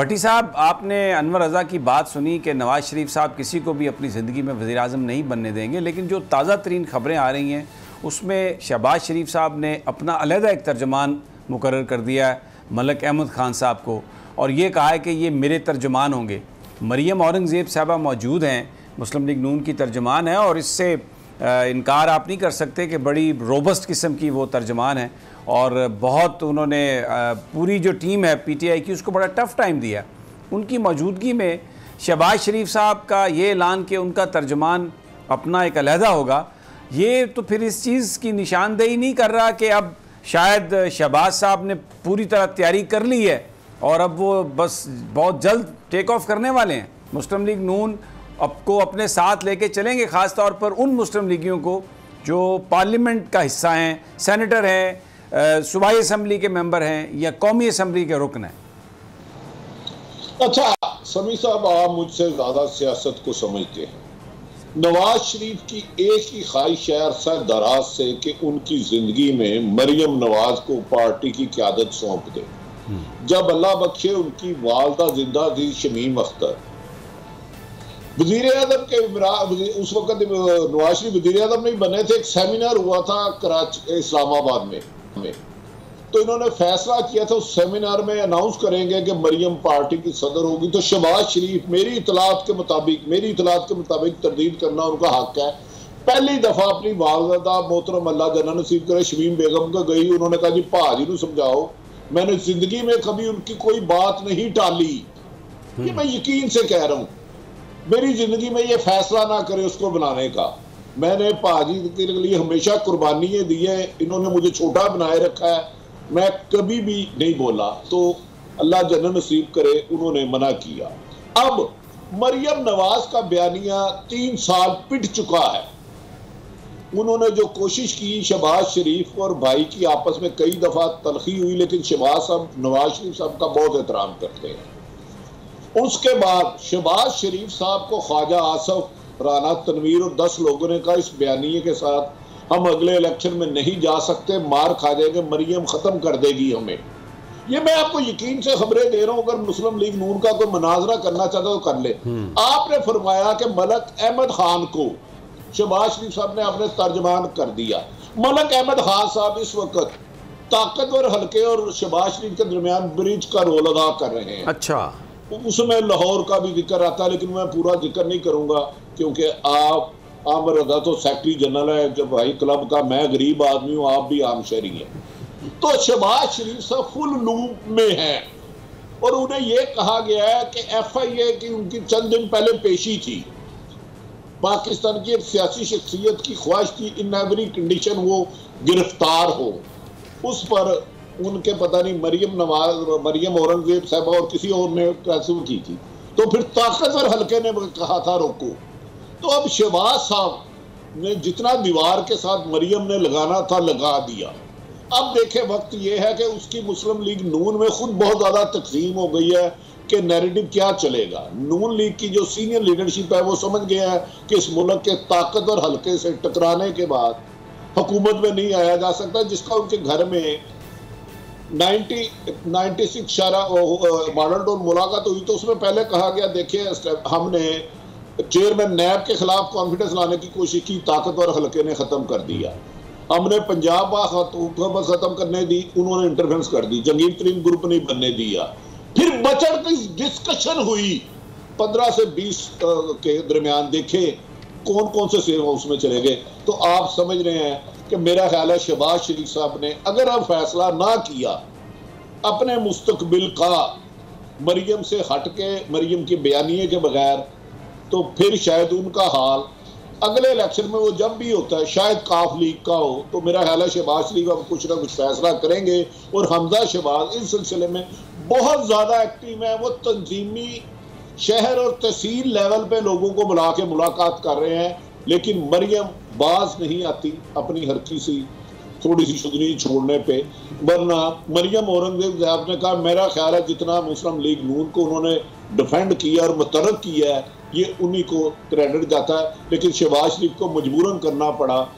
भट्टी साहब, आपने अनवर रज़ा की बात सुनी कि नवाज़ शरीफ साहब किसी को भी अपनी ज़िंदगी में वज़ीर आज़म नहीं बनने देंगे, लेकिन जो ताज़ा तरीन ख़बरें आ रही हैं उसमें शहबाज शरीफ साहब ने अपना अलहदा एक तर्जमान मुकर्रर कर दिया है मलक अहमद ख़ान साहब को, और ये कहा है कि ये मेरे तर्जमान होंगे। मरियम औरंगज़ेब साहबा मौजूद हैं, मुस्लिम लीग नून की तर्जमान है, और इससे इनकार आप नहीं कर सकते कि बड़ी रोबस्ट किस्म की वो तर्जमान है, और बहुत उन्होंने पूरी जो टीम है पीटीआई की उसको बड़ा टफ़ टाइम दिया। उनकी मौजूदगी में शहबाज शरीफ साहब का ये ऐलान कि उनका तर्जमान अपना एक अलहदा होगा, ये तो फिर इस चीज़ की निशानदेही नहीं कर रहा कि अब शायद शहबाज साहब ने पूरी तरह तैयारी कर ली है और अब वो बस बहुत जल्द टेक ऑफ करने वाले हैं। मुस्लिम लीग नून को अपने साथ लेके चलेंगे, ख़ास तौर पर उन मुस्लिम लीगियों को जो पार्लियामेंट का हिस्सा हैं, सेनेटर हैं, सूबाई असम्बली के मेंबर हैं या कौमी असम्बली के रुकन हैं। अच्छा समी साहब, आप मुझसे ज्यादा सियासत को समझते हैं। नवाज शरीफ की एक ही ख्वाहिश है अरसा दराज से कि उनकी जिंदगी में मरियम नवाज को पार्टी की क़यादत सौंप दे। जब अल्लाह बख्शे उनकी वालदा जिंदा थी शमीम अख्तर, वजीर आज़म के उस वक्त नवाज शरीफ वजीर आज़म नहीं बने थे, एक सेमिनार हुआ था कराची इस्लामाबाद में, तो इन्होंने फैसला किया था उस सेमिनार में अनाउंस करेंगे कि मरियम पार्टी की सदर होगी। तो शहबाज शरीफ मेरी इतलात के मुताबिक तरदीद करना उनका हक है। पहली दफा अपनी वालदा मोहतरम अल्लाह जन्नत नसीब करे शमीम बेगम को गई, उन्होंने कहा जी भाजी को समझाओ, मैंने जिंदगी में कभी उनकी कोई बात नहीं टाली, ये मैं यकीन से कह रहा हूँ। मेरी जिंदगी में ये फैसला ना करे उसको बनाने का, मैंने भाजी के लिए हमेशा कुर्बानियाँ दी है, इन्होंने मुझे छोटा बनाए रखा है, मैं कभी भी नहीं बोला, तो अल्लाह जन्नत नसीब करे उन्होंने मना किया। अब मरियम नवाज का बयानिया 3 साल पिट चुका है। उन्होंने जो कोशिश की शहबाज शरीफ और भाई की आपस में कई दफा तलखी हुई, लेकिन शहबाज साहब नवाज शरीफ साहब का बहुत एहतराम करते हैं। उसके बाद शहबाज शरीफ साहब को ख्वाजा आसफ, राना तनवीर और 10 लोगों ने कहा इस बयानिए के साथ हम अगले इलेक्शन में नहीं जा सकते, मार खा जाएंगे, मरियम खत्म कर देगी हमें। ये मैं आपको यकीन से खबरें दे रहा हूं, अगर मुस्लिम लीग नून का कोई मुनाजरा करना चाहता तो कर ले। आपने फरमाया कि मलक अहमद खान को शहबाज शरीफ साहब ने अपने तर्जमान कर दिया। मलक अहमद खान साहब इस वक्त ताकतवर हल्के और शहबाज शरीफ के दरमियान ब्रिज का रोल अदा कर रहे हैं। अच्छा, उसमें लाहौर का भी जिक्र आता है, लेकिन मैं पूरा जिक्र नहीं करूंगा क्योंकि आप आमर रजा तो सेक्रेटरी जनरल है जब भाई क्लब का, मैं गरीब आदमी हूँ, आप भी आम शहरी हैं। तो शहबाज शरीफ साहब फुल लूप में है और उन्हें यह कहा गया है कि FIA की उनकी चंद दिन पहले पेशी थी, पाकिस्तान की एक सियासी शख्सियत की ख्वाहिश थी इन एवरी कंडीशन वो गिरफ्तार हो। उस पर उनके पता नहीं मरियम औरंगजेब साहबा और किसी और ने कैंसिल की थी, तो फिर ताकतवर हल्के ने कहा था रोको। तो अब शहबाज साहब ने जितना दीवार के साथ मरियम ने लगाना था लगा दिया। अब देखे वक्त यह है कि उसकी मुस्लिम लीग नून में खुद बहुत ज्यादा तकसीम हो गई है कि नैरेटिव क्या चलेगा। नून लीग की जो सीनियर लीडरशिप है वो समझ गया है कि इस मुल्क के ताकतवर हल्के से टकराने के बाद हुकूमत में नहीं आया जा सकता, जिसका उनके घर में 96 मॉडल टाउन मुलाकात हुई, तो उसमें पहले कहा गया देखिए हमने चेयरमैन नैब के खिलाफ कॉन्फिडेंस लाने की कोशिश की, ताकतवर हल्के ने खत्म कर दिया। हमने पंजाब हुकूमत खत्म करने दी, उन्होंने इंटरफेरेंस कर दी, जंगीर तरीन ग्रुप नहीं बनने दिया। फिर बचड़ की डिस्कशन हुई 15 से 20 के दरमियान, देखे कौन कौन से सेव हाउस में चले गए। तो आप समझ रहे हैं कि मेरा ख्याल है शहबाज शरीफ साहब ने अगर अब फैसला ना किया अपने मुस्तकबिल का मरियम से हटके, मरियम के बयानिए के बगैर, तो फिर शायद उनका हाल अगले इलेक्शन में वो जब भी होता है, शायद काफ लीग का हो, तो मेरा ख्याल है शहबाज शरीफ अब कुछ ना कुछ फैसला करेंगे। और हमजा शहबाज इस सिलसिले में बहुत ज्यादा एक्टिव है, वो तंजीमी शहर और तहसील लेवल पे लोगों को बुला के मुलाकात कर रहे हैं, लेकिन मरियम बाज नहीं आती अपनी हरकी सी थोड़ी सी शुदनी छोड़ने पे। वरना मरियम औरंगजेब साहब ने कहा मेरा ख्याल है जितना मुस्लिम लीग नून को उन्होंने डिफेंड किया और मुतरक किया है ये उन्हीं को क्रेडिट जाता है, लेकिन शहबाज शरीफ को मजबूरन करना पड़ा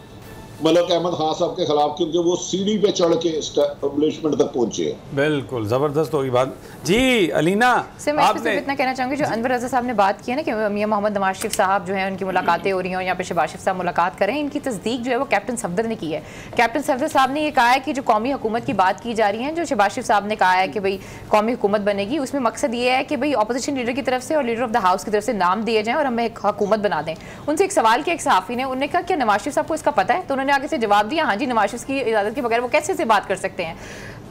मलक अहमद खान साहब के खिलाफ, क्योंकि वो सीढ़ी पे चढ़ के एस्टेब्लिशमेंट तक पहुंचे। बिल्कुल ज़बरदस्त होगी बात। जी अलीना, आपने इतना कहना चाहूँगी, जो अनवर रज़ा साहब ने बात की है ना कि मियां मोहम्मद नवाज शरीफ साहब जो है उनकी मुलाकातें हो रही हैं और यहाँ पे शहबाज शरीफ साहब मुलाकात करें, इनकी तस्दीक जो है वो कैप्टन सफदर ने की है। कैप्टन सफदर साहब ने ये कहा है कि जो कौमी हुकूमत की बात की जा रही है, जो शहबाज शरीफ साहब ने कहा है कि भाई कौमी हुकूमत बनेगी, उसमें मकसद ये है कि भाई अपोजिशन लीडर की तरफ से और लीडर ऑफ द हाउस की तरफ से नाम दिए जाएँ और हमें एक हुकूमत बना दें। उनसे एक सवाल किया एक सहाफ़ी ने, उन्होंने कहा कि नवाज शरीफ साहब को इसका पता है? तो उन्होंने आगे से जवाब दिया, हाँ जी, नवाज शरीफ की इजाज़त के बगैर वो कैसे से बात कर सकते हैं।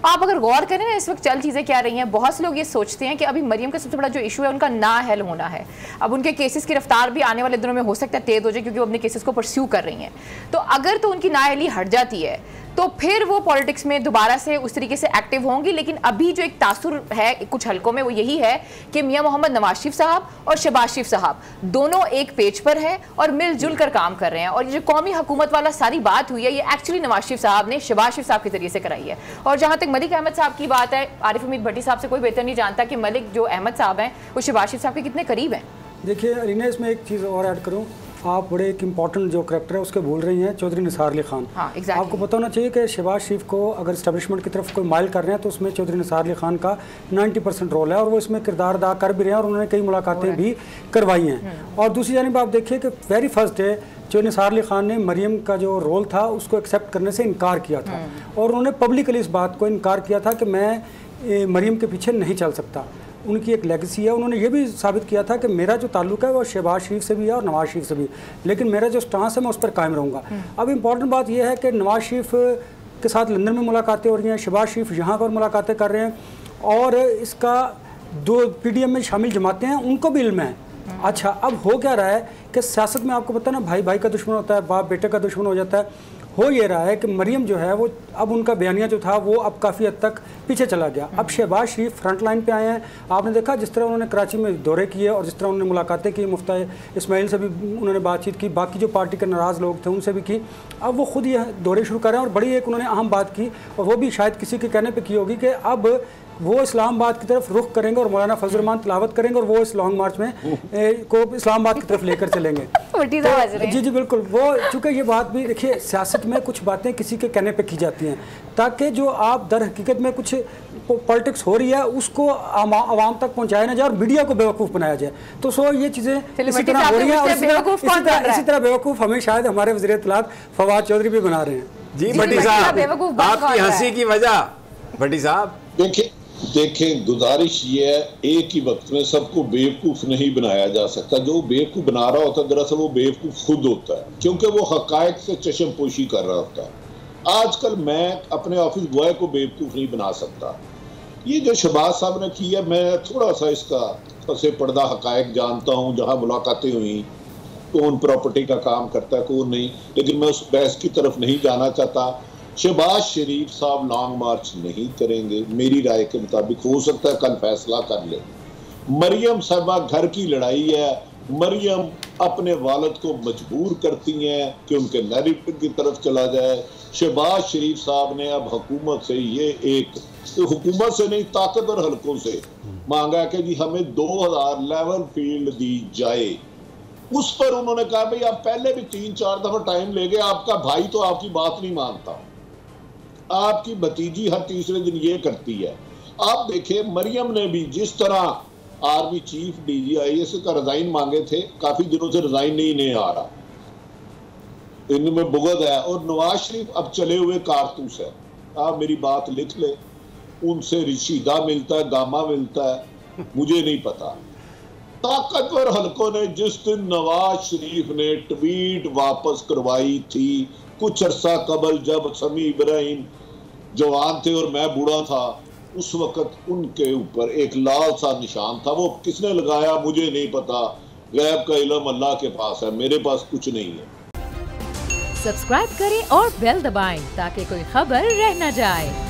आप अगर गौर करें ना इस वक्त चल चीज़ें क्या रही हैं, बहुत से लोग ये सोचते हैं कि अभी मरियम का सबसे बड़ा जो इशू है उनका ना हल होना है। अब उनके केसेस की रफ्तार भी आने वाले दिनों में हो सकता है तेज़ हो जाए, क्योंकि वो अपने केसेस को परस्यू कर रही हैं। तो अगर तो उनकी नाअहली हट जाती है तो फिर वो पॉलिटिक्स में दोबारा से उस तरीके से एक्टिव होंगी। लेकिन अभी जो एक तासुर है कुछ हलकों में वो यही है कि मियां मोहम्मद नवाज शरीफ साहब और शहबाज शरीफ साहब दोनों एक पेज पर हैं और मिलजुल कर काम कर रहे हैं। और ये जो कौमी हुकूमत वाला सारी बात हुई है, ये एक्चुअली नवाज शरीफ साहब ने शहबाज शरीफ साहब के जरिए से कराई है। और जहाँ तक मलिक अहमद साहब की बात है, आरिफ उम्मीद भट्टी साहब से कोई बेहतर नहीं जानता कि मलिक जो अहमद साहब हैं वो शहबाज शरीफ साहब के कितने करीब हैं। देखिए अलीना, इसमें एक चीज़ और ऐड करूँ, आप बड़े एक इंपॉर्टेंट जो करैक्टर है उसके भूल रही हैं, चौधरी निसार अली खान। हाँ, exactly. आपको पता होना चाहिए कि शहबाज शरीफ को अगर इस्टेब्लिशमेंट की तरफ कोई माइल कर रहे हैं तो उसमें चौधरी निसार अली खान का 90% रोल है और वो इसमें किरदार अदा कर भी रहे हैं और उन्होंने कई मुलाकातें भी करवाई हैं। और दूसरी जानिब आप देखिए कि वेरी फर्स्ट डे जो निसार अली खान ने मरियम का जो रोल था उसको एक्सेप्ट करने से इनकार किया था और उन्होंने पब्लिकली इस बात को इनकार किया था कि मैं मरियम के पीछे नहीं चल सकता। उनकी एक लेगेसी है, उन्होंने ये भी साबित किया था कि मेरा जो ताल्लुक है वो शहबाज शरीफ से भी है और नवाज शरीफ से भी, लेकिन मेरा जो स्टांस है मैं उस पर कायम रहूँगा। अब इम्पॉर्टेंट बात यह है कि नवाज शरीफ के साथ लंदन में मुलाकातें हो रही हैं, शहबाज शरीफ यहाँ पर मुलाकातें कर रहे हैं और इसका दो PDM में शामिल जमातें हैं उनको भी इल्म है। अच्छा, अब हो क्या रहा है कि सियासत में आपको पता है ना, भाई भाई का दुश्मन होता है, बाप बेटे का दुश्मन हो जाता है। हो ये रहा है कि मरियम जो है वो अब उनका बयानिया जो था वो अब काफ़ी हद तक पीछे चला गया। अब शहबाज शरीफ फ्रंट लाइन पे आए हैं। आपने देखा जिस तरह उन्होंने कराची में दौरे किए और जिस तरह उन्होंने मुलाकातें की, मुफ्ती इस्माइल से भी उन्होंने बातचीत की, बाकी जो पार्टी के नाराज़ लोग थे उनसे भी की। अब वो खुद ये दौरे शुरू कर रहे हैं और बड़ी एक उन्होंने अहम बात की और वो भी शायद किसी के कहने पर की होगी कि अब वो इस्लामाबाद की तरफ रुख करेंगे और मौलाना फजल रहमान तिलावत करेंगे और वो इस लॉन्ग मार्च में को इस्लामाबाद की तरफ लेकर चलेंगे। तो जी बिल्कुल, वो चूँकि ये बात भी देखिए, सियासत में कुछ बातें किसी के कहने पे की जाती हैं ताकि जो आप दर हकीकत में कुछ पॉलिटिक्स हो रही है उसको आवाम तक पहुँचाया ना जाए और मीडिया को बेवकूफ़ बनाया जाए। तो सो ये चीज़ें इसी तरह हो रही हैं और इसी तरह बेवकूफ़ हमें शायद हमारे वज़ीर इत्तलात फवाद चौधरी भी बना रहे हैं। जी भट्टी साहब, आपकी हंसी की वजह। भट्टी साहब देखें, गुजारिश ये है, एक ही वक्त में सबको बेवकूफ नहीं बनाया जा सकता। जो बेवकूफ बना रहा होता है दरअसल वो बेवकूफ खुद होता है, क्योंकि वो हकायक से चश्म पोशी कर रहा होता है। आजकल मैं अपने ऑफिस बॉय को बेवकूफ नहीं बना सकता। ये जो शहबाज साहब ने किया, मैं थोड़ा सा इसका पसे पर्दा हकायक जानता हूँ। जहाँ मुलाकातें हुई कौन प्रॉपर्टी का काम करता है कौन नहीं, लेकिन मैं उस बहस की तरफ नहीं जाना चाहता। शहबाज शरीफ साहब लॉन्ग मार्च नहीं करेंगे मेरी राय के मुताबिक। हो सकता है कल फैसला कर ले। मरियम साहबा घर की लड़ाई है। मरियम अपने वालिद को मजबूर करती हैं कि उनके नैरेटिव की तरफ चला जाए। शहबाज शरीफ साहब ने अब हुकूमत से ये एक तो हुकूमत से नहीं ताकतवर हलकों से मांगा कि जी हमें 2000 लेवल फील्ड दी जाए। उस पर उन्होंने कहा भाई आप पहले भी 3-4 दफा टाइम ले गए, आपका भाई तो आपकी बात नहीं मानता, आपकी भतीजी हर तीसरे दिन ये करती है। आप देखिए मरियम ने भी जिस तरह आर्मी चीफ DGIS का रिजाइन मांगे थे, काफी दिनों से रिजाइन नहीं आ रहा, इनमें बुगद है। और नवाज शरीफ अब चले हुए कारतूस है। आप मेरी बात लिख ले, उनसे रिशीदा मिलता है, गामा मिलता है, मुझे नहीं पता। ताकतवर हलकों ने जिस दिन नवाज शरीफ ने ट्वीट वापस करवाई थी कुछ अरसा कबल, जब समी इब्राहिम जवान थे और मैं बूढ़ा था, उस वक्त उनके ऊपर एक लाल सा निशान था। वो किसने लगाया मुझे नहीं पता, गैब का इल्म अल्लाह के पास है, मेरे पास कुछ नहीं है। सब्सक्राइब करें और बेल दबाएं ताकि कोई खबर रह न जाए।